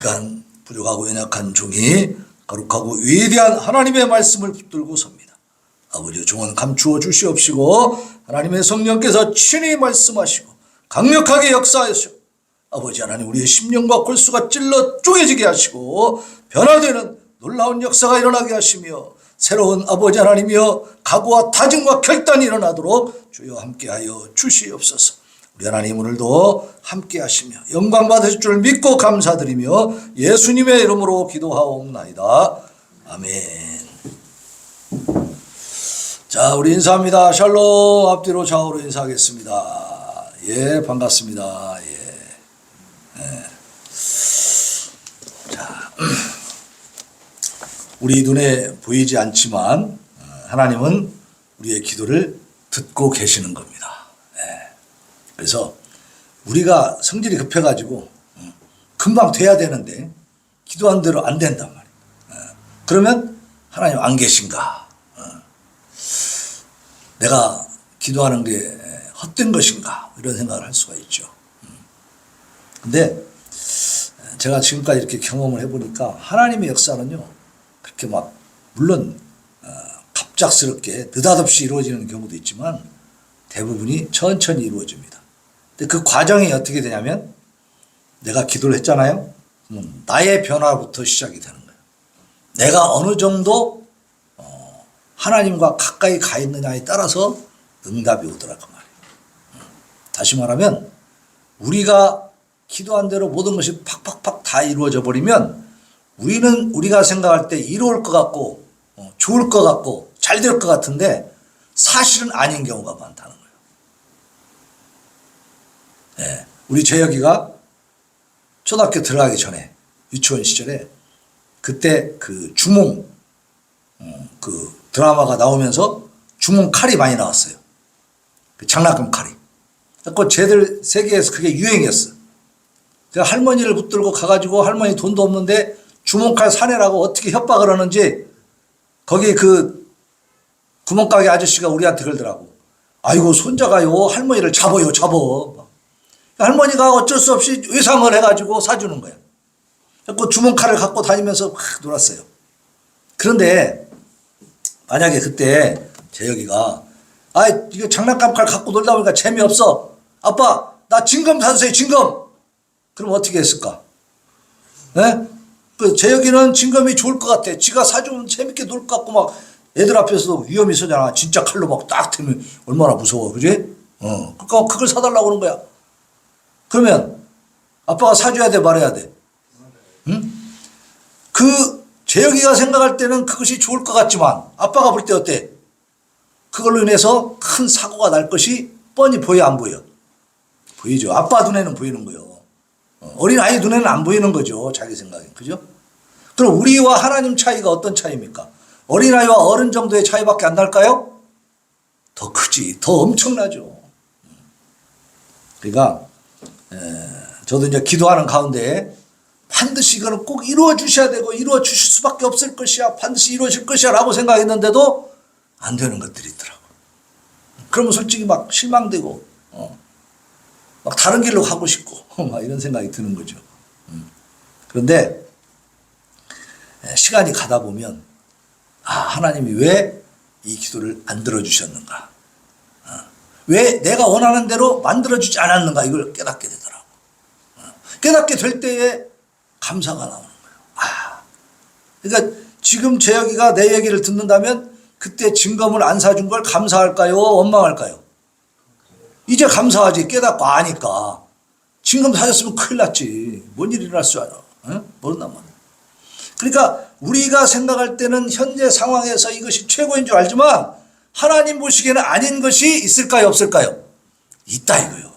약간 부족하고 연약한 종이 거룩하고 위대한 하나님의 말씀을 붙들고 섭니다. 아버지, 종은 감추어 주시옵시고 하나님의 성령께서 친히 말씀하시고 강력하게 역사하시고 아버지 하나님, 우리의 심령과 골수가 찔러 쪼개지게 하시고 변화되는 놀라운 역사가 일어나게 하시며 새로운 아버지 하나님이여 각오와 다짐과 결단이 일어나도록 주여 함께하여 주시옵소서. 우리 하나님 오늘도 함께 하시며 영광 받으실 줄 믿고 감사드리며 예수님의 이름으로 기도하옵나이다. 아멘. 자, 우리 인사합니다. 샬롬. 앞뒤로 좌우로 인사하겠습니다. 예, 반갑습니다. 예. 자, 우리 눈에 보이지 않지만 하나님은 우리의 기도를 듣고 계시는 겁니다. 그래서 우리가 성질이 급해가지고 금방 돼야 되는데 기도한 대로 안 된단 말이에요. 그러면 하나님 안 계신가? 내가 기도하는 게 헛된 것인가? 이런 생각을 할 수가 있죠. 근데 제가 지금까지 이렇게 경험을 해보니까 하나님의 역사는요, 그렇게 막 물론 갑작스럽게 느닷없이 이루어지는 경우도 있지만 대부분이 천천히 이루어집니다. 근데 그 과정이 어떻게 되냐면 내가 기도를 했잖아요. 나의 변화부터 시작이 되는 거예요. 내가 어느 정도 하나님과 가까이 가 있느냐에 따라서 응답이 오더라고 말이에요. 다시 말하면 우리가 기도한 대로 모든 것이 팍팍팍 다 이루어져 버리면 우리는 우리가 생각할 때 이루어질 것 같고 좋을 것 같고 잘 될 것 같은데 사실은 아닌 경우가 많다는 거예요. 네, 우리 재혁이가 초등학교 들어가기 전에 유치원 시절에 그때 그 주몽 그 드라마가 나오면서 주몽 칼이 많이 나왔어요. 그 장난감 칼이. 그래서 쟤들 세계에서 그게 유행이었어. 그래서 할머니를 붙들고 가가지고 할머니 돈도 없는데 주몽칼 사내라고 어떻게 협박을 하는지 거기 그 구멍가게 아저씨가 우리한테 그러더라고. 아이고 손자가요 할머니를 잡어. 할머니가 어쩔 수 없이 외상을 해가지고 사주는 거야. 그 주몽칼을 갖고 다니면서 막 놀았어요. 그런데 만약에 그때 재혁이가 이거 장난감 칼 갖고 놀다 보니까 재미없어. 아빠 나 징검 사주세요 징검. 그럼 어떻게 했을까? 네? 그 재혁이는 징검이 좋을 것 같아. 지가 사주면 재밌게 놀 것 같고 막 애들 앞에서도 위험이 있었잖아. 진짜 칼로 막 딱 대면 얼마나 무서워. 그지? 그러니까 그걸 사달라고 그러는 거야. 그러면 아빠가 사줘야 돼 말해야 돼? 응? 그 재혁이가 생각할 때는 그것이 좋을 것 같지만 아빠가 볼 때 어때? 그걸로 인해서 큰 사고가 날 것이 뻔히 보여 안 보여? 보이죠. 아빠 눈에는 보이는 거예요. 어린아이 눈에는 안 보이는 거죠. 자기 생각에. 그죠? 그럼 우리와 하나님 차이가 어떤 차이입니까? 어린아이와 어른 정도의 차이밖에 안 날까요? 더 크지. 더 엄청나죠. 그러니까 저도 이제 기도하는 가운데 반드시 이거는 꼭 이루어 주셔야 되고 이루어 주실 수밖에 없을 것이야. 반드시 이루어질 것이야 라고 생각했는데도 안 되는 것들이 있더라고. 그러면 솔직히 막 실망되고 막 다른 길로 가고 싶고 막 이런 생각이 드는 거죠. 그런데 시간이 가다 보면 하나님이 왜 이 기도를 안 들어주셨는가, 왜 내가 원하는 대로 만들어주지 않았는가, 이걸 깨닫게 되더라고. 깨닫게 될 때에 감사가 나오는 거예요. 그러니까 지금 재혁이가 내 얘기를 듣는다면 그때 징검을 안 사준 걸 감사할까요? 원망할까요? 이제 감사하지. 깨닫고 아니까. 징검 사줬으면 큰일 났지. 뭔 일이 일어날 줄 알아. 모른단 말이야. 그러니까 우리가 생각할 때는 현재 상황에서 이것이 최고인 줄 알지만 하나님 보시기에는 아닌 것이 있을까요? 없을까요? 있다 이거요.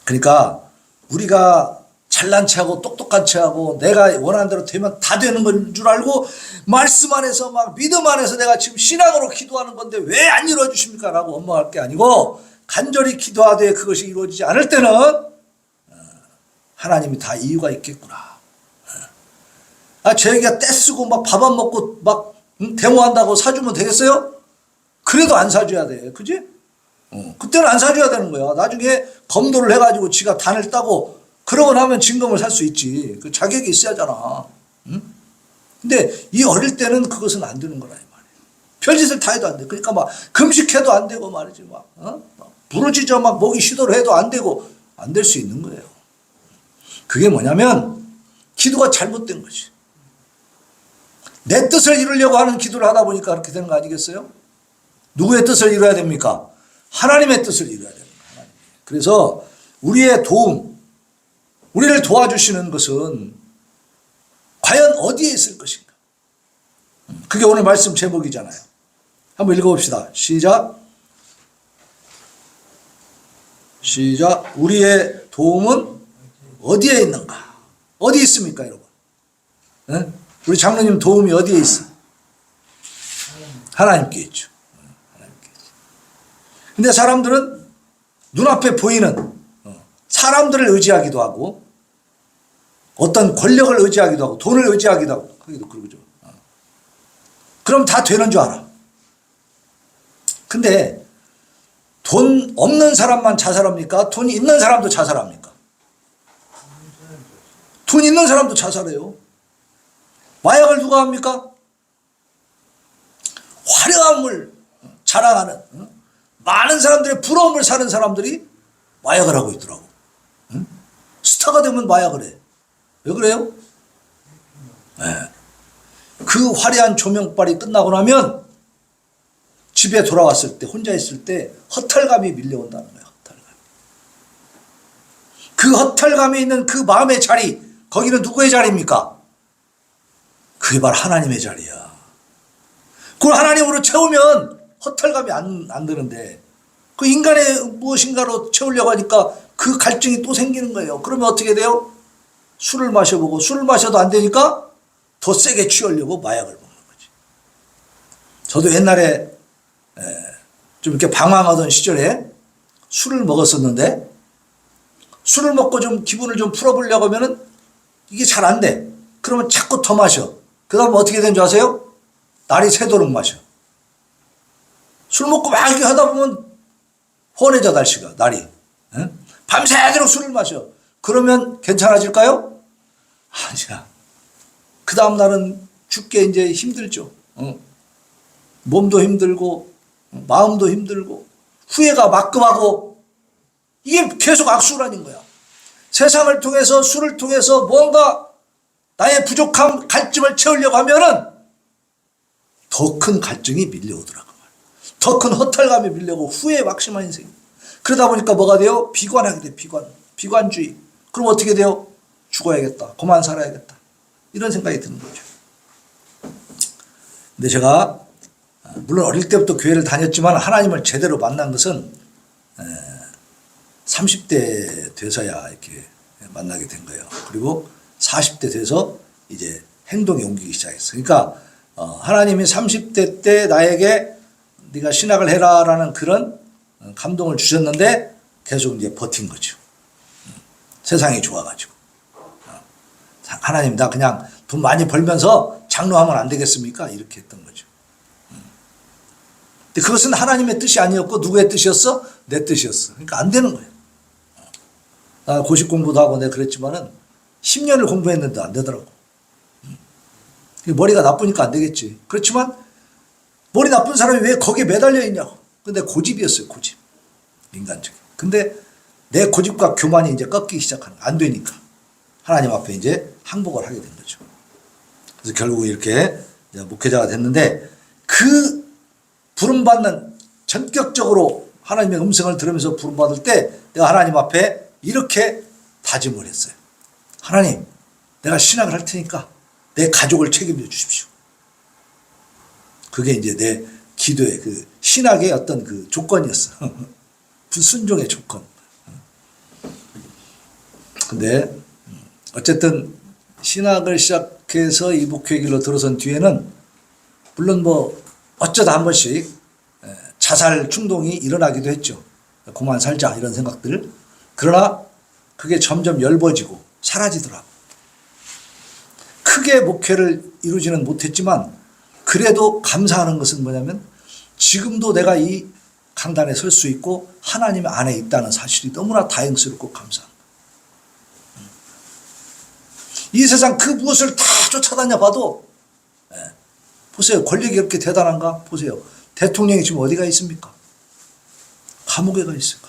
그러니까 우리가 잘난 체하고 똑똑한 체하고 내가 원하는 대로 되면 다 되는 건 줄 알고 말씀 안에서 막 믿음 안에서 내가 지금 신앙으로 기도하는 건데 왜 안 이루어 주십니까? 라고 원망할 게 아니고 간절히 기도하되 그것이 이루어지지 않을 때는 하나님이 다 이유가 있겠구나. 재혁이가 떼쓰고 막 밥 안 먹고 막 데모한다고 사주면 되겠어요? 그래도 안 사줘야 돼. 그지? 그때는 안 사줘야 되는 거야. 나중에 검도를 해가지고 지가 단을 따고 그러고 나면 진검을 살 수 있지. 그 자격이 있어야잖아. 응? 근데 이 어릴 때는 그것은 안 되는 거라 이 말이에요. 별짓을 다 해도 안 돼. 그러니까 막 금식해도 안 되고 말이지 막, 막 부르짖어 막 먹이 시도를 해도 안 되고 안 될 수 있는 거예요. 그게 뭐냐면 기도가 잘못된 거지. 내 뜻을 이루려고 하는 기도를 하다 보니까 그렇게 되는 거 아니겠어요? 누구의 뜻을 이루어야 됩니까? 하나님의 뜻을 이루어야 됩니다. 하나님. 그래서 우리의 도움, 우리를 도와주시는 것은 과연 어디에 있을 것인가? 그게 오늘 말씀 제목이잖아요. 한번 읽어봅시다. 시작. 시작. 우리의 도움은 어디에 있는가? 어디 있습니까, 여러분? 네? 우리 장로님 도움이 어디에 있어? 하나님께 있죠. 하나님께 있죠. 근데 사람들은 눈앞에 보이는 사람들을 의지하기도 하고 어떤 권력을 의지하기도 하고 돈을 의지하기도 하고 하기도 그러죠. 그럼 다 되는 줄 알아. 근데 돈 없는 사람만 자살합니까? 돈 있는 사람도 자살합니까? 돈 있는 사람도 자살해요. 마약을 누가 합니까? 화려함을 자랑하는 많은 사람들의 부러움을 사는 사람들이 마약을 하고 있더라고. 스타가 되면 마약을 해. 왜 그래요? 네. 그 화려한 조명빨이 끝나고 나면 집에 돌아왔을 때 혼자 있을 때 허탈감이 밀려온다는 거예요. 허탈감. 그 허탈감이 있는 그 마음의 자리, 거기는 누구의 자리입니까? 그게 바로 하나님의 자리야. 그걸 하나님으로 채우면 허탈감이 안 드는데 그 인간의 무엇인가로 채우려고 하니까 그 갈증이 또 생기는 거예요. 그러면 어떻게 돼요? 술을 마셔보고 술을 마셔도 안 되니까 더 세게 취하려고 마약을 먹는 거지. 저도 옛날에 좀 이렇게 방황하던 시절에 술을 먹었었는데 술을 먹고 좀 기분을 좀 풀어보려고 하면은 이게 잘 안 돼. 그러면 자꾸 더 마셔. 그 다음에 어떻게 되는 줄 아세요? 날이 새도록 마셔. 술 먹고 막 이렇게 하다 보면 훤해져 날씨가 날이. 밤새도록 술을 마셔. 그러면 괜찮아질까요? 아니야. 그 다음 날은 죽게 이제 힘들죠. 몸도 힘들고 마음도 힘들고 후회가 막급하고 이게 계속 악순환인 거야. 세상을 통해서 술을 통해서 뭔가 나의 부족함 갈증을 채우려고 하면은 더 큰 갈증이 밀려오더라고. 더 큰 허탈감이 밀려오고 후회에 막심한 인생. 그러다 보니까 뭐가 돼요? 비관하게 돼. 비관주의. 그럼 어떻게 돼요? 죽어야겠다. 그만 살아야겠다. 이런 생각이 드는 거죠. 근데 제가 물론 어릴 때부터 교회를 다녔지만 하나님을 제대로 만난 것은 30대 돼서야 이렇게 만나게 된 거예요. 그리고 40대 돼서 이제 행동에 옮기기 시작했어요. 그러니까 하나님이 30대 때 나에게 네가 신학을 해라라는 그런 감동을 주셨는데 계속 이제 버틴 거죠. 세상이 좋아가지고. 하나님 나 그냥 돈 많이 벌면서 장로하면 안 되겠습니까? 이렇게 했던 거죠. 근데 그것은 하나님의 뜻이 아니었고 누구의 뜻이었어? 내 뜻이었어. 그러니까 안 되는 거예요. 나 고시 공부도 하고 내가 그랬지만은 10년을 공부했는데 안 되더라고. 머리가 나쁘니까 안 되겠지. 그렇지만 머리 나쁜 사람이 왜 거기에 매달려 있냐고. 근데 고집이었어요. 고집. 인간적인. 근데 내 고집과 교만이 이제 꺾이기 시작하는 거야. 안 되니까. 하나님 앞에 이제 항복을 하게 된 거죠. 그래서 결국 이렇게 목회자가 됐는데 그 부름받는 전격적으로 하나님의 음성을 들으면서 부름받을 때 내가 하나님 앞에 이렇게 다짐을 했어요. 하나님, 내가 신학을 할 테니까 내 가족을 책임져 주십시오. 그게 이제 내 기도의 그 신학의 어떤 그 조건이었어. 불순종의 조건. 근데 어쨌든 신학을 시작해서 이 목회 길로 들어선 뒤에는 물론 뭐 어쩌다 한 번씩 자살 충동이 일어나기도 했죠. 그만 살자 이런 생각들. 그러나 그게 점점 엷어지고 사라지더라고. 크게 목회를 이루지는 못했지만 그래도 감사하는 것은 뭐냐면 지금도 내가 이 강단에 설 수 있고 하나님 안에 있다는 사실이 너무나 다행스럽고 감사합니다. 이 세상 그 무엇을 다 쫓아다녀 봐도, 보세요. 권력이 이렇게 대단한가? 보세요. 대통령이 지금 어디가 있습니까? 감옥에 가 있어요.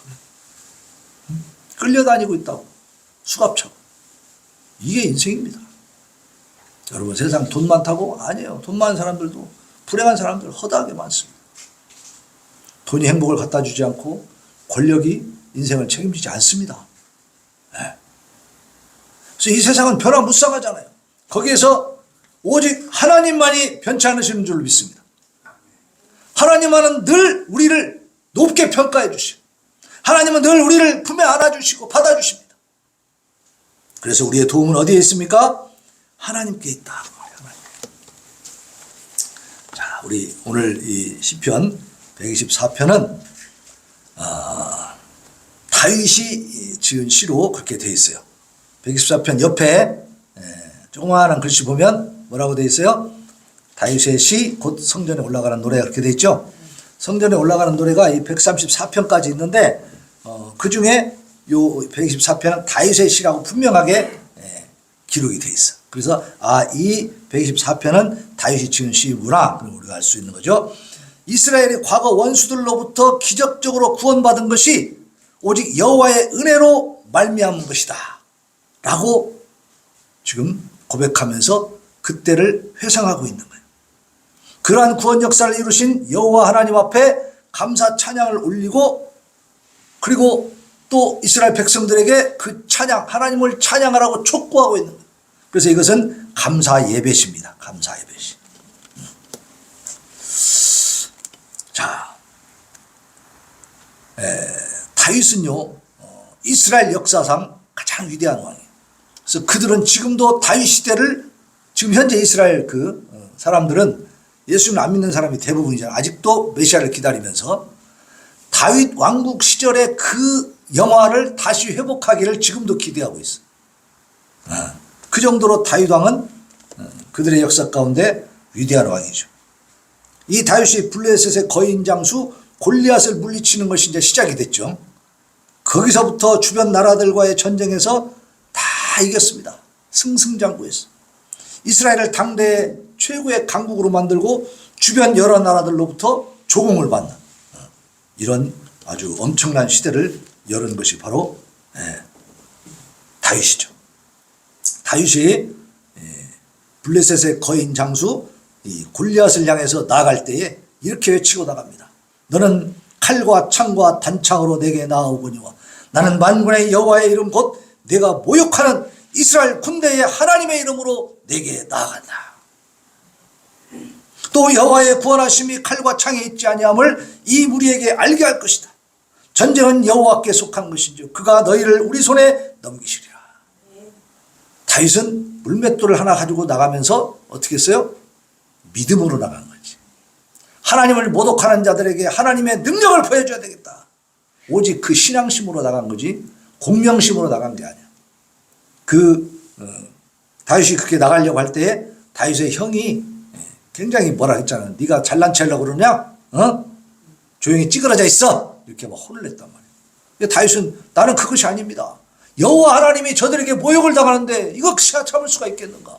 끌려다니고 있다고. 수갑차고. 이게 인생입니다. 여러분, 세상 돈 많다고? 아니에요. 돈 많은 사람들도 불행한 사람들 허다하게 많습니다. 돈이 행복을 갖다 주지 않고 권력이 인생을 책임지지 않습니다. 그래서 이 세상은 변화무쌍하잖아요. 거기에서 오직 하나님만이 변치 않으시는 줄로 믿습니다. 하나님만은 늘 우리를 높게 평가해 주시고, 하나님은 늘 우리를 품에 안아주시고 받아주십니다. 그래서 우리의 도움은 어디에 있습니까? 하나님께 있다. 하나님. 자, 우리 오늘 이 시편 124편은 다윗이 지은 시로 그렇게 되어 있어요. 124편 옆에 조그마한 글씨 보면 뭐라고 되어 있어요? 다윗의 시 곧 성전에 올라가는 노래가 그렇게 되어 있죠. 성전에 올라가는 노래가 이 134편까지 있는데 그 중에 요 124편은 다윗의 시라고 분명하게 기록이 되어 있어. 그래서 이 124편은 다윗이 지은 시구나, 그럼 우리가 알 수 있는 거죠. 이스라엘이 과거 원수들로부터 기적적으로 구원받은 것이 오직 여호와의 은혜로 말미암은 것이다 라고 지금 고백하면서 그때를 회상하고 있는 거예요. 그러한 구원 역사를 이루신 여호와 하나님 앞에 감사 찬양을 올리고, 그리고 또 이스라엘 백성들에게 그 찬양, 하나님을 찬양하라고 촉구하고 있는 거예요. 그래서 이것은 감사 예배십니다. 감사 예배시. 자, 다윗은요, 이스라엘 역사상 가장 위대한 왕이에요. 그래서 그들은 지금도 다윗 시대를, 지금 현재 이스라엘 그 사람들은 예수님 안 믿는 사람이 대부분이잖아요. 아직도 메시아를 기다리면서 다윗 왕국 시절의 그 영화를 다시 회복하기를 지금도 기대하고 있어요. 그 정도로 다윗 왕은 그들의 역사 가운데 위대한 왕이죠. 이 다윗이 블레셋의 거인 장수 골리앗을 물리치는 것이 이제 시작이 됐죠. 거기서부터 주변 나라들과의 전쟁에서 다 이겼습니다. 승승장구했어요. 이스라엘을 당대 최고의 강국으로 만들고 주변 여러 나라들로부터 조공을 받는 이런 아주 엄청난 시대를 열은 것이 바로 다윗이죠. 다윗이 블레셋의 거인 장수 이 골리앗을 향해서 나아갈 때에 이렇게 외치고 나갑니다. 너는 칼과 창과 단창으로 내게 나아오거니와 나는 만군의 여호와의 이름 곧 내가 모욕하는 이스라엘 군대의 하나님의 이름으로 내게 나아간다. 또 여호와의 구원하심이 칼과 창에 있지 아니함을 이 무리에게 알게 할 것이다. 전쟁은 여호와께 속한 것인지 그가 너희를 우리 손에 넘기시리라. 다윗은 물맷돌을 하나 가지고 나가면서 어떻게 했어요? 믿음으로 나간 거지. 하나님을 모독하는 자들에게 하나님의 능력을 보여줘야 되겠다. 오직 그 신앙심으로 나간 거지 공명심으로 나간 게 아니야. 다윗이 그렇게 나가려고 할 때에 다윗의 형이 굉장히 뭐라 했잖아. 네가 잘난 체 하려고 그러냐? 조용히 찌그러져 있어. 이렇게 막 혼을 냈단 말이야. 다윗은 나는 그것이 아닙니다. 여호와 하나님이 저들에게 모욕을 당하는데 이거 참을 수가 있겠는가?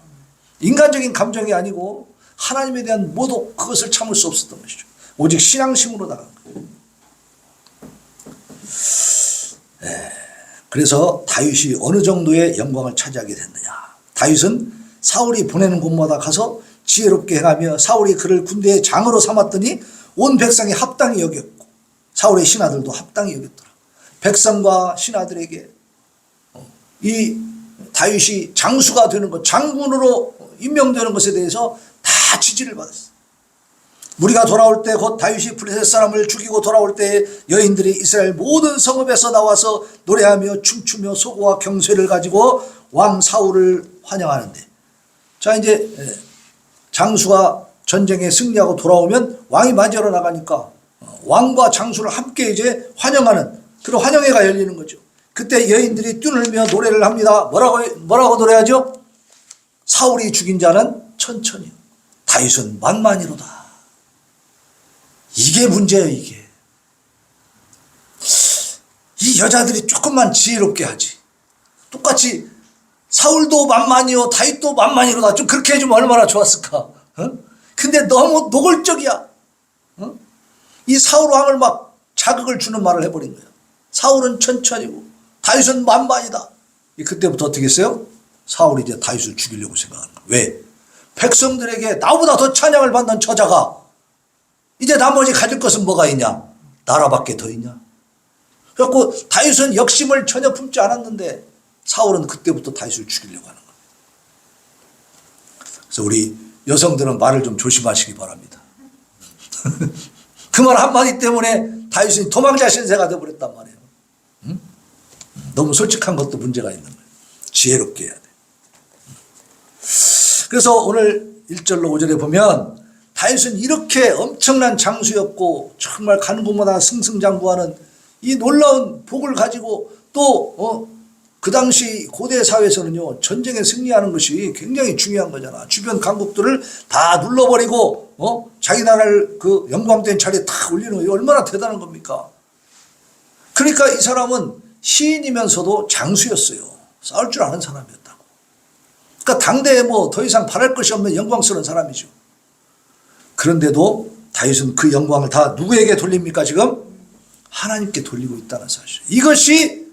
인간적인 감정이 아니고 하나님에 대한 모독, 그것을 참을 수 없었던 것이죠. 오직 신앙심으로 나간 거예요. 그래서 다윗이 어느 정도의 영광을 차지하게 됐느냐. 다윗은 사울이 보내는 곳마다 가서 지혜롭게 행하며 사울이 그를 군대의 장으로 삼았더니 온 백성이 합당히 여겼고 사울의 신하들도 합당히 여겼더라. 백성과 신하들에게 이 다윗이 장수가 되는 것, 장군으로 임명되는 것에 대해서 다 지지를 받았어. 무리가 돌아올 때 곧 다윗이 블레셋 사람을 죽이고 돌아올 때 여인들이 이스라엘 모든 성읍에서 나와서 노래하며 춤추며 소고와 경쇠를 가지고 왕 사울을 환영하는데, 자 이제 장수가 전쟁에 승리하고 돌아오면 왕이 맞이하러 나가니까 왕과 장수를 함께 이제 환영하는 그런 환영회가 열리는 거죠. 그때 여인들이 뛰놀며 노래를 합니다. 뭐라고 노래하죠? 사울이 죽인 자는 천천히, 다윗은 만만히로다. 이게 문제예요. 이게 이 여자들이 조금만 지혜롭게 하지. 똑같이 사울도 만만이요 다윗도 만만이로다. 좀 그렇게 해주면 얼마나 좋았을까. 어? 근데 너무 노골적이야. 어? 이 사울 왕을 막 자극을 주는 말을 해버린 거예요. 사울은 천천히고 다윗은 만만이다. 그때부터 어떻게 했어요? 사울이 이제 다윗을 죽이려고 생각하는 거예요. 왜? 백성들에게 나보다 더 찬양을 받는 저자가 이제 나머지 가질 것은 뭐가 있냐? 나라밖에 더 있냐? 그래갖고 다윗은 역심을 전혀 품지 않았는데 사울은 그때부터 다윗을 죽이려고 하는 거예요. 그래서 우리 여성들은 말을 좀 조심하시기 바랍니다. 그 말 한마디 때문에 다윗은 도망자 신세가 되어버렸단 말이에요. 응? 너무 솔직한 것도 문제가 있는 거예요. 지혜롭게 해야 돼. 그래서 오늘 1절로 5절에 보면 다윗은 이렇게 엄청난 장수였고 정말 가는 곳마다 승승장구하는 이 놀라운 복을 가지고 또 그 당시 고대 사회에서는요 전쟁에 승리하는 것이 굉장히 중요한 거잖아. 주변 강국들을 다 눌러버리고 자기 나라를 그 영광된 자리에 탁 올리는 거 얼마나 대단한 겁니까? 그러니까 이 사람은 시인이면서도 장수였어요. 싸울 줄 아는 사람이었다고. 그러니까 당대에 뭐 더 이상 바랄 것이 없는 영광스러운 사람이죠. 그런데도 다윗은 그 영광을 다 누구에게 돌립니까? 지금 하나님께 돌리고 있다는 사실. 이것이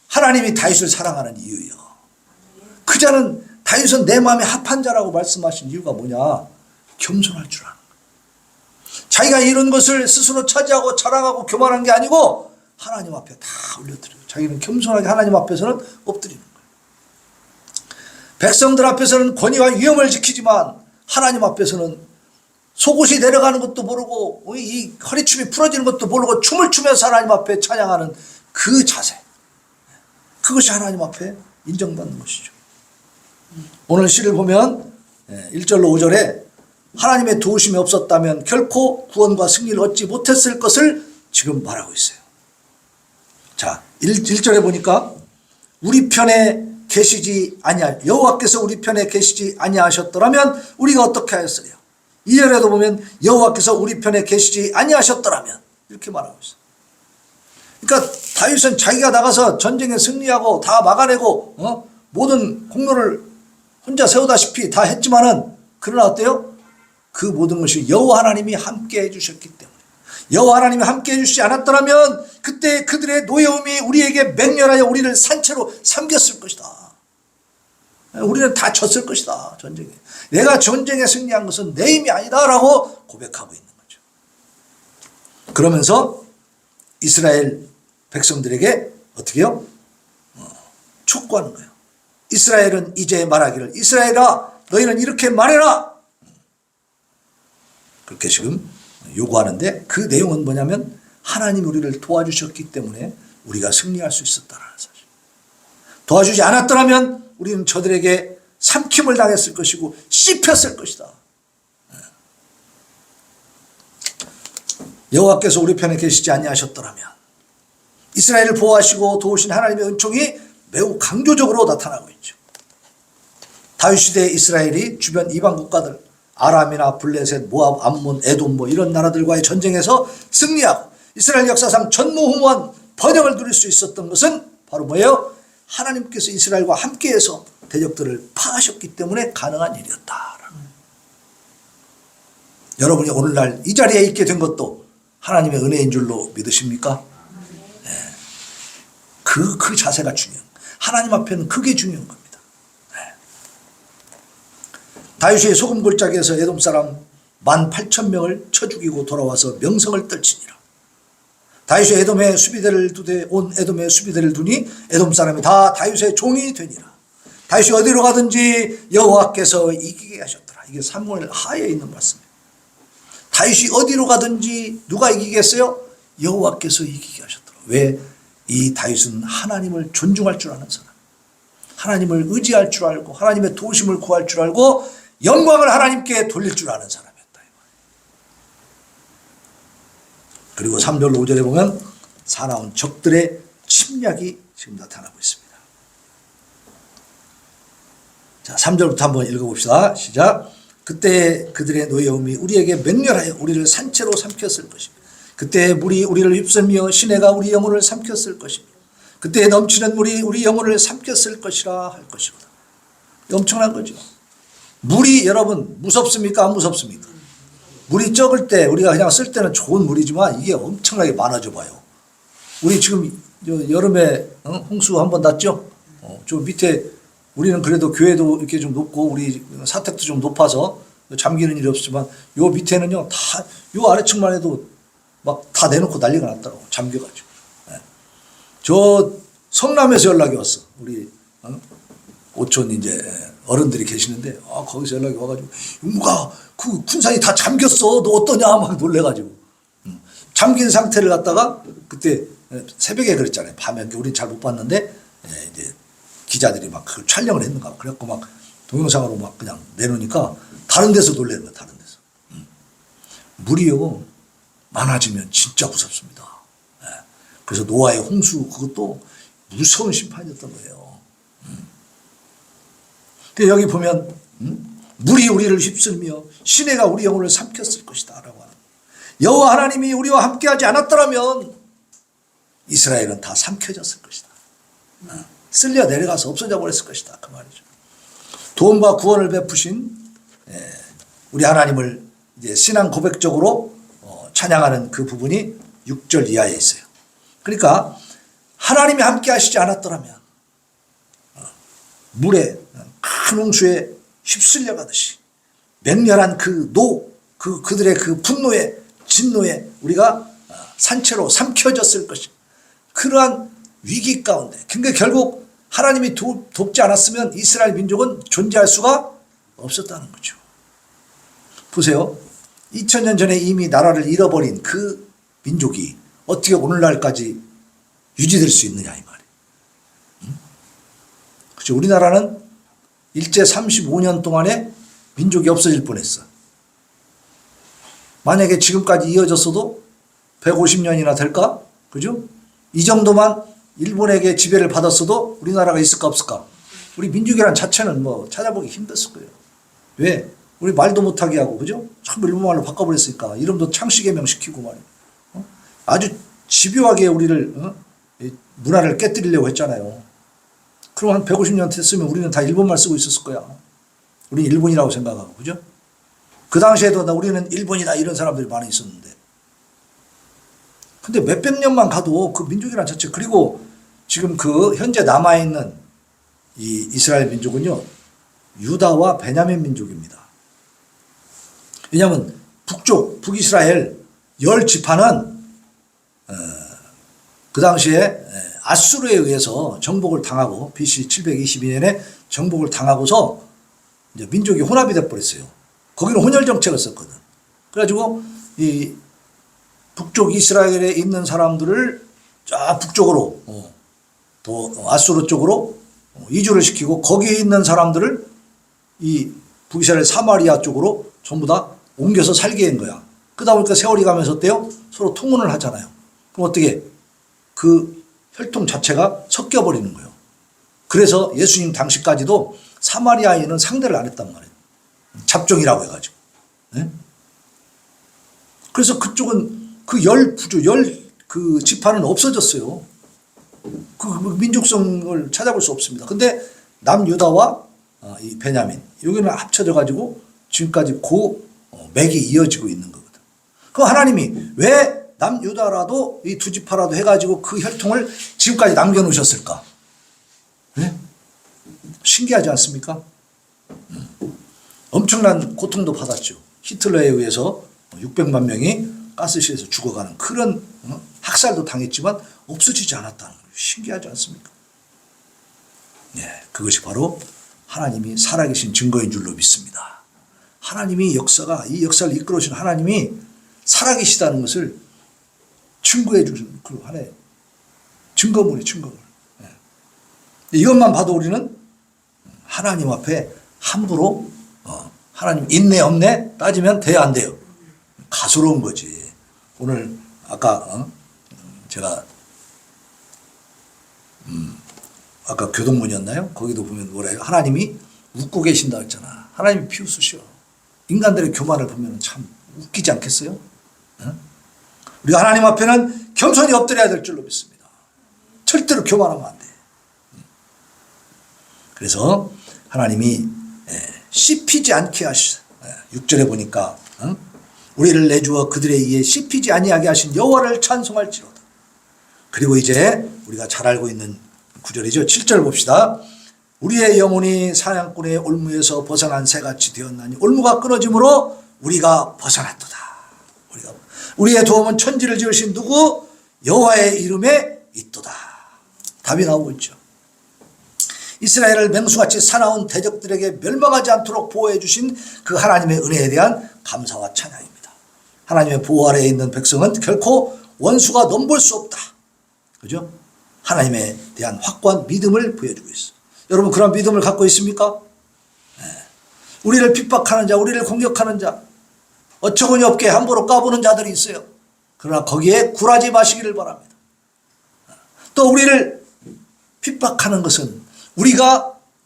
하나님이 다윗을 사랑하는 이유예요. 그자는 다윗은 내 마음에 합한 자라고 말씀하신 이유가 뭐냐? 겸손할 줄 아는 거예요. 자기가 이런 것을 스스로 차지하고 자랑하고 교만한 게 아니고 하나님 앞에 다 올려드려요. 자기는 겸손하게 하나님 앞에서는 엎드리는 거예요. 백성들 앞에서는 권위와 위엄을 지키지만 하나님 앞에서는 속옷이 내려가는 것도 모르고 이 허리춤이 풀어지는 것도 모르고 춤을 추면서 하나님 앞에 찬양하는 그 자세, 그것이 하나님 앞에 인정받는 것이죠. 오늘 시를 보면 1절로 5절에 하나님의 도우심이 없었다면 결코 구원과 승리를 얻지 못했을 것을 지금 말하고 있어요. 자, 1절에 보니까 우리 편에 계시지 아니하 여호와께서 우리 편에 계시지 아니하셨더라면 우리가 어떻게 하였으랴. 2절에도 보면 여호와께서 우리 편에 계시지 아니하셨더라면 이렇게 말하고 있어요. 그러니까 다윗은 자기가 나가서 전쟁에 승리하고 다 막아내고 모든 공로를 혼자 세우다시피 다 했지만은 그러나 어때요? 그 모든 것이 여호와 하나님이 함께 해주셨기 때문에 여호와 하나님이 함께 해주시지 않았더라면 그때 그들의 노여움이 우리에게 맹렬하여 우리를 산채로 삼켰을 것이다. 우리는 다 졌을 것이다. 전쟁에. 내가 전쟁에 승리한 것은 내 힘이 아니다라고 고백하고 있는 거죠. 그러면서 이스라엘 백성들에게 어떻게 해요? 촉구하는 거예요. 이스라엘은 이제 말하기를 이스라엘아 너희는 이렇게 말해라. 그렇게 지금 요구하는데 그 내용은 뭐냐면 하나님이 우리를 도와주셨기 때문에 우리가 승리할 수 있었다는 사실. 도와주지 않았더라면 우리는 저들에게 삼킴을 당했을 것이고 씹혔을 것이다. 여호와께서 우리 편에 계시지 아니하셨더라면 이스라엘을 보호하시고 도우신 하나님의 은총이 매우 강조적으로 나타나고 있죠. 다윗 시대 이스라엘이 주변 이방 국가들 아람이나 블레셋, 모압, 암몬, 에돔 뭐 이런 나라들과의 전쟁에서 승리하고 이스라엘 역사상 전무후무한 번영을 누릴 수 있었던 것은 바로 뭐예요? 하나님께서 이스라엘과 함께해서 대적들을 파하셨기 때문에 가능한 일이었다. 여러분이 오늘날 이 자리에 있게 된 것도 하나님의 은혜인 줄로 믿으십니까? 네. 그 자세가 중요한 거예요. 하나님 앞에는 그게 중요한 겁니다. 네. 다윗의 소금 골짜기에서 에돔 사람 18,000명을 쳐 죽이고 돌아와서 명성을 떨치니라. 다윗이 에돔의 수비대를 두되 온 에돔의 수비대를 두니 에돔 사람이 다 다윗의 종이 되니라. 다윗이 어디로 가든지 여호와께서 이기게 하셨더라. 이게 사무엘 하에 있는 말씀이에요. 다윗이 어디로 가든지 누가 이기겠어요? 여호와께서 이기게 하셨더라. 왜? 이 다윗은 하나님을 존중할 줄 아는 사람, 하나님을 의지할 줄 알고 하나님의 도우심을 구할 줄 알고 영광을 하나님께 돌릴 줄 아는 사람이었다. 그리고 3절 5절에 보면 사나운 적들의 침략이 지금 나타나고 있습니다. 자, 3절부터 한번 읽어봅시다. 시작. 그때 그들의 노여움이 우리에게 맹렬하여 우리를 산채로 삼켰을 것입니다. 그때 물이 우리를 휩쓸며 시내가 우리 영혼을 삼켰을 것입니다. 그때 넘치는 물이 우리 영혼을 삼켰을 것이라 할 것이로다. 엄청난 거죠. 물이 여러분 무섭습니까? 안 무섭습니까? 물이 적을 때 우리가 그냥 쓸 때는 좋은 물이지만 이게 엄청나게 많아져 봐요. 우리 지금 여름에 홍수 한번 났죠? 저 밑에 우리는 그래도 교회도 이렇게 좀 높고 우리 사택도 좀 높아서 잠기는 일이 없지만 요 밑에는요 다 요 아래층만 해도 막 다 내놓고 난리가 났더라고 잠겨가지고. 저 성남에서 연락이 왔어. 우리 오촌 이제 어른들이 계시는데 거기서 연락이 와가지고 용무가 그 군산이 다 잠겼어. 너 어떠냐 막 놀래가지고 잠긴 상태를 갖다가 그때 새벽에 그랬잖아요. 밤에 우린 잘 못 봤는데 이제 기자들이 막 그 촬영을 했는가 그래갖고 막 동영상으로 막 그냥 내놓으니까 다른 데서 놀래는 거야. 다른 데서. 물이요 많아지면 진짜 무섭습니다. 그래서 노아의 홍수 그것도 무서운 심판이었던 거예요. 여기 보면 물이 우리를 휩쓸며 시내가 우리 영혼을 삼켰을 것이다 라고 하는 여호와 하나님이 우리와 함께하지 않았더라면 이스라엘은 다 삼켜졌을 것이다. 쓸려 내려가서 없어져 버렸을 것이다 그 말이죠. 도움과 구원을 베푸신 우리 하나님을 이제 신앙 고백적으로 찬양하는 그 부분이 6절 이하에 있어요. 그러니까 하나님이 함께 하시지 않았더라면 물에 큰 홍수에 휩쓸려 가듯이 맹렬한 그들의 그 분노에 진노에 우리가 산채로 삼켜졌을 것이 그러한 위기 가운데 근데 결국 하나님이 돕지 않았으면 이스라엘 민족은 존재할 수가 없었다는 거죠. 보세요. 2000년 전에 이미 나라를 잃어버린 그 민족이 어떻게 오늘날까지 유지될 수 있느냐 이 말이에요. 그렇죠. 우리나라는 일제 35년 동안에 민족이 없어질 뻔했어. 만약에 지금까지 이어졌어도 150년이나 될까? 그죠? 이 정도만 일본에게 지배를 받았어도 우리나라가 있을까 없을까? 우리 민족이란 자체는 뭐 찾아보기 힘들었을 거예요. 왜? 우리 말도 못하게 하고 그죠? 전부 일본말로 바꿔버렸으니까 이름도 창씨개명 시키고 말이에요. 아주 집요하게 우리를 문화를 깨뜨리려고 했잖아요. 그럼 한 150년 됐으면 우리는 다 일본말 쓰고 있었을 거야. 우리는 일본이라고 생각하고 그죠? 그 당시에도 우리는 일본이다 이런 사람들이 많이 있었는데 근데 몇백 년만 가도 그 민족이란 자체 그리고 지금 그 현재 남아있는 이 이스라엘 민족은요 유다와 베냐민 민족입니다. 왜냐하면 북이스라엘 10지파는 그 당시에 아수르에 의해서 정복을 당하고 BC 722년에 정복을 당하고서 이제 민족이 혼합이 돼버렸어요. 거기는 혼혈 정책을 썼거든. 그래가지고 이 북쪽 이스라엘에 있는 사람들을 쫙 북쪽으로 또 아수르 쪽으로 이주를 시키고 거기에 있는 사람들을 이 북이스라엘 사마리아 쪽으로 전부 다 옮겨서 살게 한 거야. 그러다 보니까 세월이 가면서 어때요? 서로 통혼을 하잖아요. 그럼 어떻게 그 혈통 자체가 섞여버리는 거예요. 그래서 예수님 당시까지도 사마리아인은 상대를 안 했단 말이에요. 잡종이라고 해가지고. 네? 그래서 그쪽은 그 그 지파는 없어졌어요. 그 민족성을 찾아볼 수 없습니다. 근데 남유다와 이 베냐민 여기는 합쳐져 가지고 지금까지 맥이 이어지고 있는 거거든. 그럼 하나님이 왜 남유다라도 이 두 지파라도 해가지고 그 혈통을 지금까지 남겨놓으셨을까? 네? 신기하지 않습니까? 엄청난 고통도 받았죠. 히틀러에 의해서 600만 명이 가스실에서 죽어가는 그런 학살도 당했지만 없어지지 않았다는 거예요. 신기하지 않습니까? 네, 그것이 바로 하나님이 살아계신 증거인 줄로 믿습니다. 하나님이 이 역사를 이끌어오신 하나님이 살아계시다는 것을 증거해 주는 그 하나의 증거물이 증거물. 네. 이것만 봐도 우리는 하나님 앞에 함부로 하나님 있네 없네 따지면 돼야 안 돼요. 가소로운 거지. 오늘 아까 제가 아까 교동문이었나요? 거기도 보면 뭐래요? 하나님이 웃고 계신다 했잖아. 하나님이 비웃으셔. 인간들의 교만을 보면 참 웃기지 않겠어요? 우리가 하나님 앞에는 겸손히 엎드려야 될 줄로 믿습니다. 절대로 교만하면 안 돼. 그래서 하나님이 씹히지 않게 하시다. 6절에 보니까 우리를 내주어 그들에 의해 씹히지 아니하게 하신 여호와를 찬송할지로다. 그리고 이제 우리가 잘 알고 있는 구절이죠. 7절 봅시다. 우리의 영혼이 사냥꾼의 올무에서 벗어난 새같이 되었나니 올무가 끊어짐으로 우리가 벗어났도다. 우리의 도움은 천지를 지으신 누구? 여호와의 이름에 있도다. 답이 나오고 있죠. 이스라엘을 맹수같이 사나운 대적들에게 멸망하지 않도록 보호해 주신 그 하나님의 은혜에 대한 감사와 찬양입니다. 하나님의 보호 아래에 있는 백성은 결코 원수가 넘볼 수 없다. 그죠? 하나님에 대한 확고한 믿음을 보여주고 있어. 여러분 그런 믿음을 갖고 있습니까? 우리를 핍박하는 자, 우리를 공격하는 자, 어처구니 없게 함부로 까부는 자들이 있어요. 그러나 거기에 굴하지 마시기를 바랍니다. 또 우리를 핍박하는 것은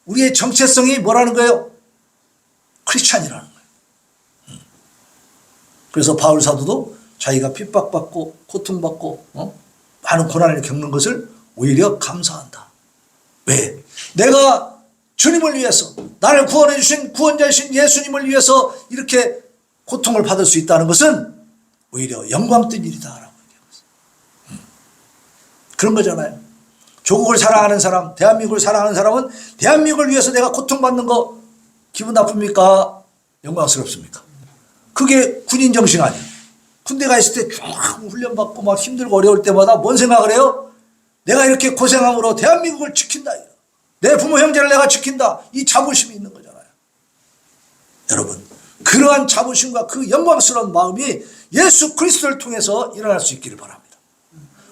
우리의 정체성이 뭐라는 거예요? 크리스찬이라는 거예요. 그래서 바울 사도도 자기가 핍박받고 고통받고 많은 고난을 겪는 것을 오히려 감사한다. 왜? 내가 주님을 위해서 나를 구원해 주신 구원자이신 예수님을 위해서 이렇게 고통을 받을 수 있다는 것은 오히려 영광된 일이다라고 얘기합니다. 그런 거잖아요. 조국을 사랑하는 사람, 대한민국을 사랑하는 사람은 대한민국을 위해서 내가 고통받는 거 기분 나쁩니까? 영광스럽습니까? 그게 군인 정신 아니에요. 군대 가 있을 때 쭉 훈련받고 막 힘들고 어려울 때마다 뭔 생각을 해요? 내가 이렇게 고생함으로 대한민국을 지킨다. 내 부모 형제를 내가 지킨다. 이 자부심이 있는 거잖아요. 여러분 그러한 자부심과 그 영광스러운 마음이 예수 그리스도를 통해서 일어날 수 있기를 바랍니다.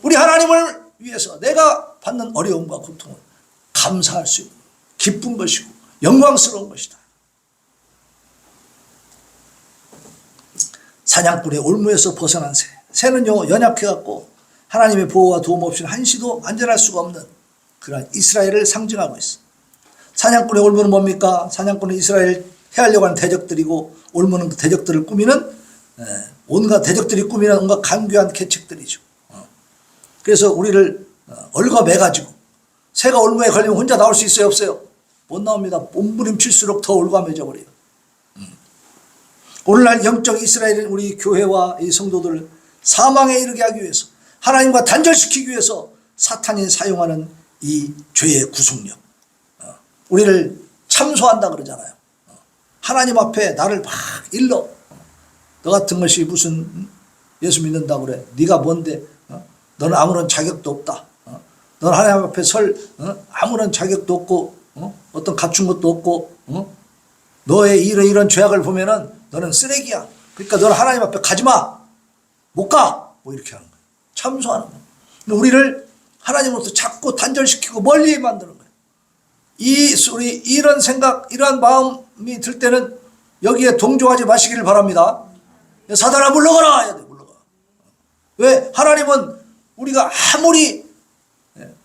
우리 하나님을 위해서 내가 받는 어려움과 고통을 감사할 수 있는 기쁜 것이고 영광스러운 것이다. 사냥꾼의 올무에서 벗어난 새. 새는요 연약해갖고 하나님의 보호와 도움 없이는 한시도 안전할 수가 없는 그러한 이스라엘을 상징하고 있어. 사냥꾼의 올무는 뭡니까? 사냥꾼은 이스라엘을 해하려고 하는 대적들이고 올무는 그 대적들을 꾸미는 온갖 대적들이 꾸미는 온갖 간교한 계책들이죠. 그래서 우리를 얽어매가지고 새가 올무에 걸리면 혼자 나올 수 있어요? 없어요? 못 나옵니다. 몸부림칠수록 더 얽어매져 버려요. 오늘날 영적 이스라엘은 우리 교회와 이 성도들을 사망에 이르게 하기 위해서 하나님과 단절시키기 위해서 사탄이 사용하는 이 죄의 구속력, 우리를 참소한다 그러잖아요. 하나님 앞에 나를 막 일러. 너 같은 것이 무슨 예수 믿는다고 그래. 네가 뭔데? 너는 아무런 자격도 없다. 너는 하나님 앞에 설 아무런 자격도 없고 어떤 갖춘 것도 없고 너의 이런 죄악을 보면은 너는 쓰레기야. 그러니까 너는 하나님 앞에 가지마. 못 가. 뭐 이렇게 하는 거예요. 참소하는 거예요. 우리를 하나님으로부터 자꾸 단절시키고 멀리 만드는 거예요. 이런 생각, 이러한 마음이 들 때는 여기에 동조하지 마시기를 바랍니다. 사단아 물러가라 해야 돼. 물러가. 왜? 하나님은 우리가 아무리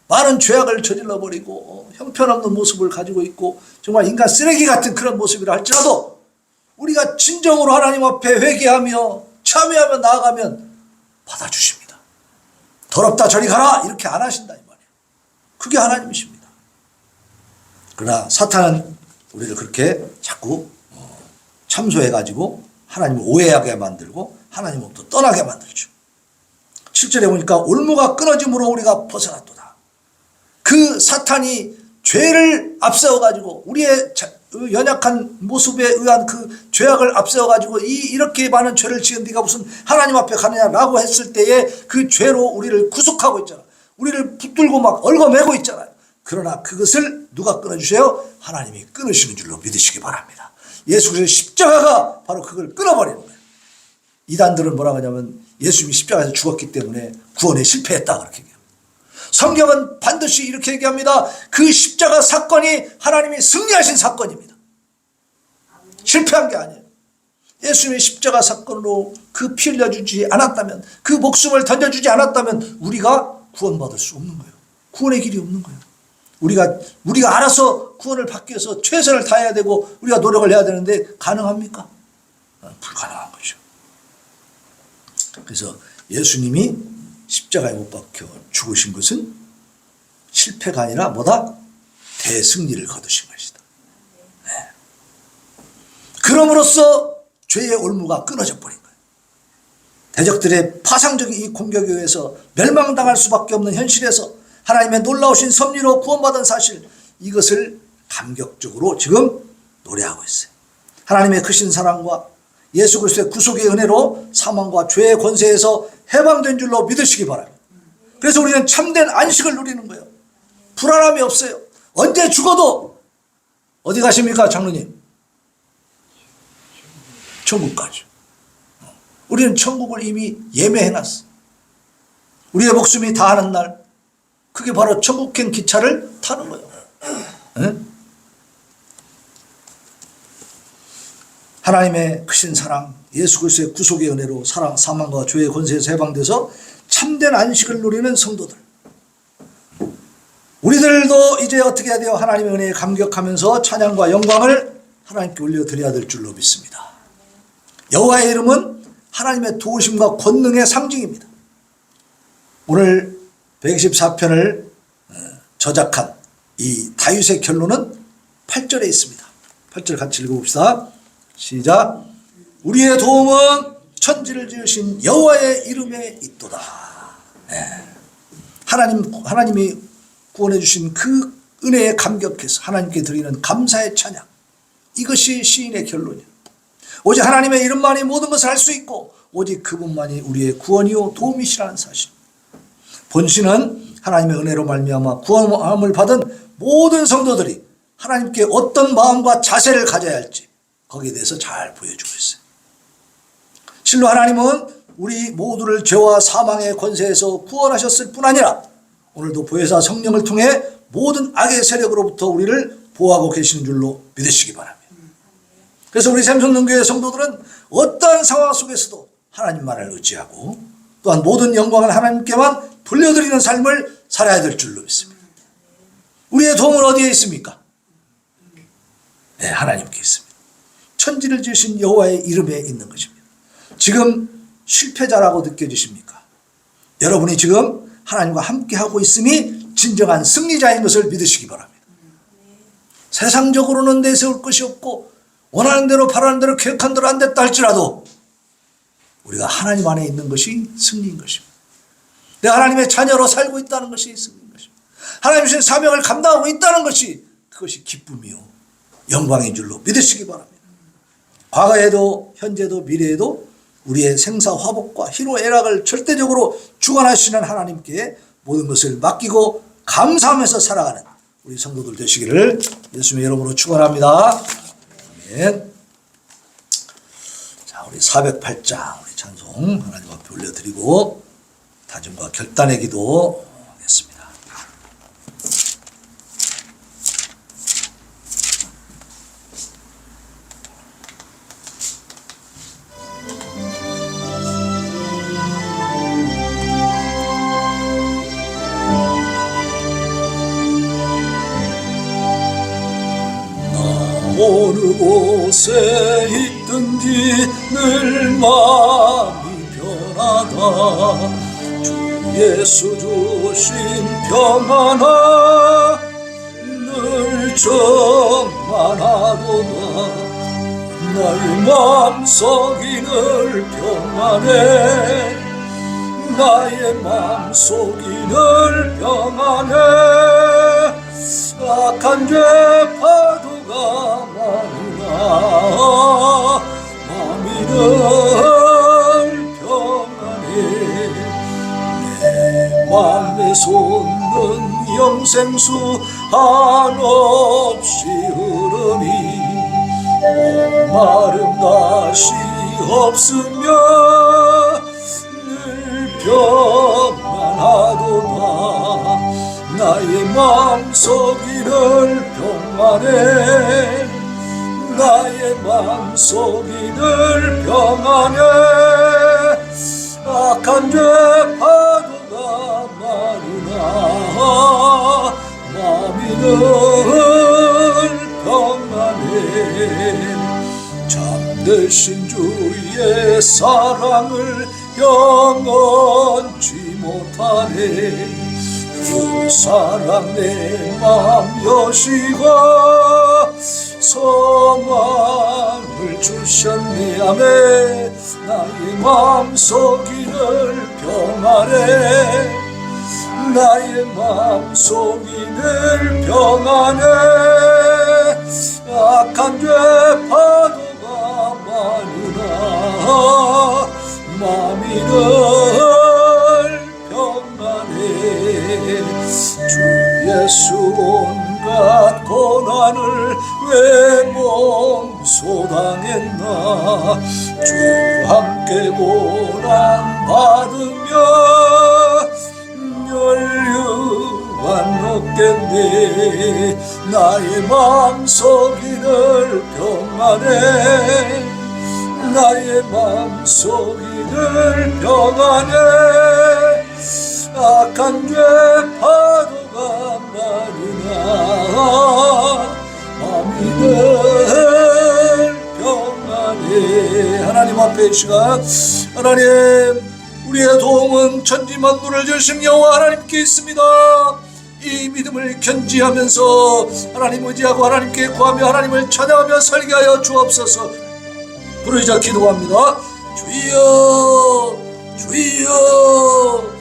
많은 죄악을 저질러 버리고 형편없는 모습을 가지고 있고 정말 인간 쓰레기 같은 그런 모습이라 할지라도 우리가 진정으로 하나님 앞에 회개하며 참여하며 나아가면 받아주십니다. 더럽다 저리 가라 이렇게 안 하신다 이 말이에요. 그게 하나님이십니다. 그러나 사탄은 우리를 그렇게 자꾸 참소해가지고 하나님을 오해하게 만들고 하나님으로부터 떠나게 만들죠. 7절에 보니까 올무가 끊어짐으로 우리가 벗어났도다. 그 사탄이 죄를 앞세워가지고 우리의 연약한 모습에 의한 그 죄악을 앞세워가지고 이렇게 많은 죄를 지은 네가 무슨 하나님 앞에 가느냐라고 했을 때에 그 죄로 우리를 구속하고 있잖아. 우리를 붙들고 막 얽어매고 있잖아요. 그러나 그것을 누가 끊어주세요? 하나님이 끊으시는 줄로 믿으시기 바랍니다. 예수 그리스도의 십자가가 바로 그걸 끊어버리는 거예요. 이단들은 뭐라고 하냐면 예수님이 십자가에서 죽었기 때문에 구원에 실패했다 그렇게 얘기합니다. 성경은 반드시 이렇게 얘기합니다. 그 십자가 사건이 하나님이 승리하신 사건입니다. 실패한 게 아니에요. 예수님의 십자가 사건으로 그 피 흘려주지 않았다면, 그 목숨을 던져주지 않았다면 우리가 구원받을 수 없는 거예요. 구원의 길이 없는 거예요. 우리가 알아서 구원을 받기 위해서 최선을 다해야 되고 우리가 노력을 해야 되는데 가능합니까? 불가능한 거죠. 그래서 예수님이 십자가에 못 박혀 죽으신 것은 실패가 아니라 뭐다? 대승리를 거두신 것이다. 그럼으로써 죄의 올무가 끊어져 버린 거예요. 대적들의 파상적인 이 공격에 의해서 멸망당할 수밖에 없는 현실에서 하나님의 놀라우신 섭리로 구원받은 사실, 이것을 감격적으로 지금 노래하고 있어요. 하나님의 크신 사랑과 예수 그리스도의 구속의 은혜로 사망과 죄의 권세에서 해방된 줄로 믿으시기 바랍니다. 그래서 우리는 참된 안식을 누리는 거예요. 불안함이 없어요. 언제 죽어도 어디 가십니까, 장로님? 천국 가죠. 우리는 천국을 이미 예매해놨어. 우리의 목숨이 다하는 날, 그게 바로 천국행 기차를 타는 거예요. 응? 하나님의 크신 사랑, 예수 그리스도의 구속의 은혜로 사망과 죄의 권세에서 해방돼서 참된 안식을 누리는 성도들, 우리들도 이제 어떻게 해야 돼요? 하나님의 은혜에 감격하면서 찬양과 영광을 하나님께 올려드려야 될 줄로 믿습니다. 여호와의 이름은 하나님의 도우심과 권능의 상징입니다. 오늘 124편을 저작한 이 다윗의 결론은 8절에 있습니다. 8절 같이 읽어봅시다. 시작. 우리의 도움은 천지를 지으신 여호와의 이름에 있도다. 하나님이 구원해 주신 그 은혜에 감격해서 하나님께 드리는 감사의 찬양, 이것이 시인의 결론이에요. 오직 하나님의 이름만이 모든 것을 할 수 있고 오직 그분만이 우리의 구원이요 도움이시라는 사실. 본시는 하나님의 은혜로 말미암아 구원함을 받은 모든 성도들이 하나님께 어떤 마음과 자세를 가져야 할지 거기에 대해서 잘 보여주고 있어요. 실로 하나님은 우리 모두를 죄와 사망의 권세에서 구원하셨을 뿐 아니라 오늘도 보혜사 성령을 통해 모든 악의 세력으로부터 우리를 보호하고 계시는 줄로 믿으시기 바랍니다. 그래서 우리 샘손능교회 성도들은 어떠한 상황 속에서도 하나님만을 의지하고 또한 모든 영광을 하나님께만 돌려드리는 삶을 살아야 될 줄로 믿습니다. 우리의 도움은 어디에 있습니까? 네, 하나님께 있습니다. 천지를 지으신 여호와의 이름에 있는 것입니다. 지금 실패자라고 느껴지십니까? 여러분이 지금 하나님과 함께하고 있음이 진정한 승리자인 것을 믿으시기 바랍니다. 세상적으로는 내세울 것이 없고 원하는 대로 바라는 대로 계획한 대로 안 됐다 할지라도 우리가 하나님 안에 있는 것이 승리인 것입니다. 내가 하나님의 자녀로 살고 있다는 것이 승리인 것입니다. 하나님 주신 사명을 감당하고 있다는 것이 그것이 기쁨이요 영광인 줄로 믿으시기 바랍니다. 과거에도 현재도 미래에도 우리의 생사화복과 희노애락을 절대적으로 주관하시는 하나님께 모든 것을 맡기고 감사하면서 살아가는 우리 성도들 되시기를 예수님의 이름으로 축원합니다. 아멘. 자, 우리 408장 우리 찬송 하나님 앞에 올려드리고 다짐과 결단의 기도 하겠습니다. 어느 곳에 있든지 늘 마음이 변하다. 주 예수 주신 평안아 늘 정만하도다. 나의 마음속이 늘 평안해. 나의 마음속이 늘 평안해. 악한 죄 파도가 많으나 마음이 늘 평안해. 내 맘에 솟는 영생수 한없이 흐르니 마름 다시 없으며 늘 평안하도다. 나의 마음속이 늘 평안해. 나의 마음속이 늘 평안해. 악한 죄 파도가 많으나 마음이 늘 평안해. 참되신 주의 사랑을 영원치 못하네. 그 사랑 내 맘 여시고 소망을 주셨네. 아멘. 나의 마음속이늘 평안해. 나의 마음속이늘 평안해. 악한 죄 파도가 많으나 마음이 늘 평안해. 주 예수 온갖 고난을 왜 몸소당했나. 주 함께 고난 받으며 멸류관 얻겠네. 나의 마음속이늘 평안해. 나의 마음속이늘 평안해. 악한 죄 파도가 많으나 마음이 늘 평안해. 하나님 앞에 이 시간 하나님, 우리의 도움은 천지 만물을 지으신 여호와 하나님께 있습니다. 이 믿음을 견지하면서 하나님 의지하고 하나님께 구하며 하나님을 찬양하며 살게 하여 주옵소서. 부르짖어 기도합니다. 주여 주여